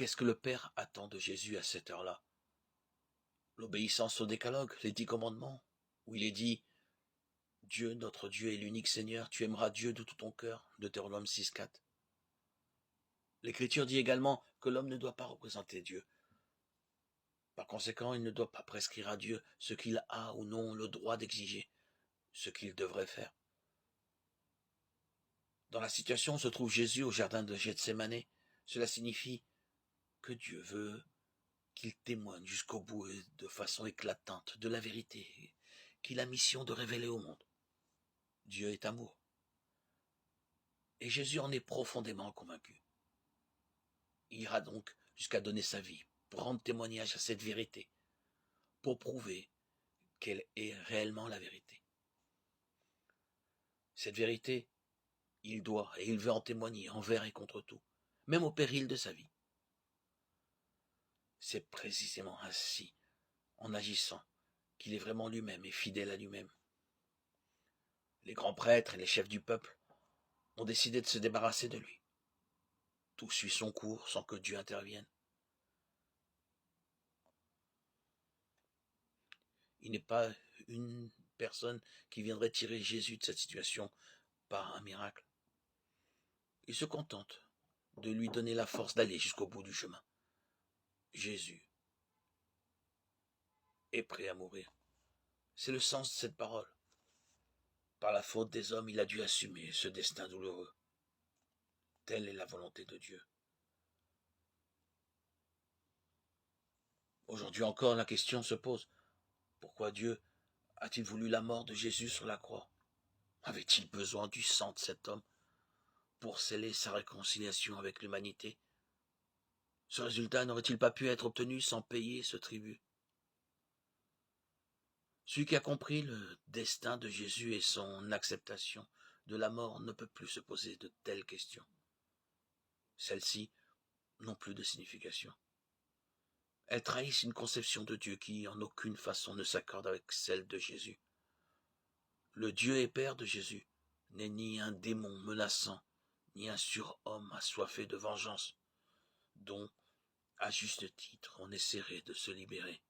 Qu'est-ce que le Père attend de Jésus à cette heure-là? L'obéissance au décalogue, les 10 commandements, où il est dit « Dieu, notre Dieu est l'unique Seigneur, tu aimeras Dieu de tout ton cœur » Deutéronome 6,4. L'Écriture dit également que l'homme ne doit pas représenter Dieu. Par conséquent, il ne doit pas prescrire à Dieu ce qu'il a ou non le droit d'exiger, ce qu'il devrait faire. Dans la situation où se trouve Jésus au jardin de Gethsémanée, cela signifie que Dieu veut qu'il témoigne jusqu'au bout et de façon éclatante de la vérité qu'il a mission de révéler au monde. Dieu est amour. Et Jésus en est profondément convaincu. Il ira donc jusqu'à donner sa vie pour rendre témoignage à cette vérité, pour prouver qu'elle est réellement la vérité. Cette vérité, il doit et il veut en témoigner envers et contre tout, même au péril de sa vie. C'est précisément ainsi, en agissant, qu'il est vraiment lui-même et fidèle à lui-même. Les grands prêtres et les chefs du peuple ont décidé de se débarrasser de lui. Tout suit son cours sans que Dieu intervienne. Il n'est pas une personne qui viendrait tirer Jésus de cette situation par un miracle. Il se contente de lui donner la force d'aller jusqu'au bout du chemin. Jésus est prêt à mourir. C'est le sens de cette parole. Par la faute des hommes, il a dû assumer ce destin douloureux. Telle est la volonté de Dieu. Aujourd'hui encore, la question se pose. Pourquoi Dieu a-t-il voulu la mort de Jésus sur la croix? Avait-il besoin du sang de cet homme pour sceller sa réconciliation avec l'humanité? Ce résultat n'aurait-il pas pu être obtenu sans payer ce tribut? Celui qui a compris le destin de Jésus et son acceptation de la mort ne peut plus se poser de telles questions. Celles-ci n'ont plus de signification. Elles trahissent une conception de Dieu qui, en aucune façon, ne s'accorde avec celle de Jésus. Le Dieu et Père de Jésus n'est ni un démon menaçant, ni un surhomme assoiffé de vengeance, dont, à juste titre, on essaierait de se libérer.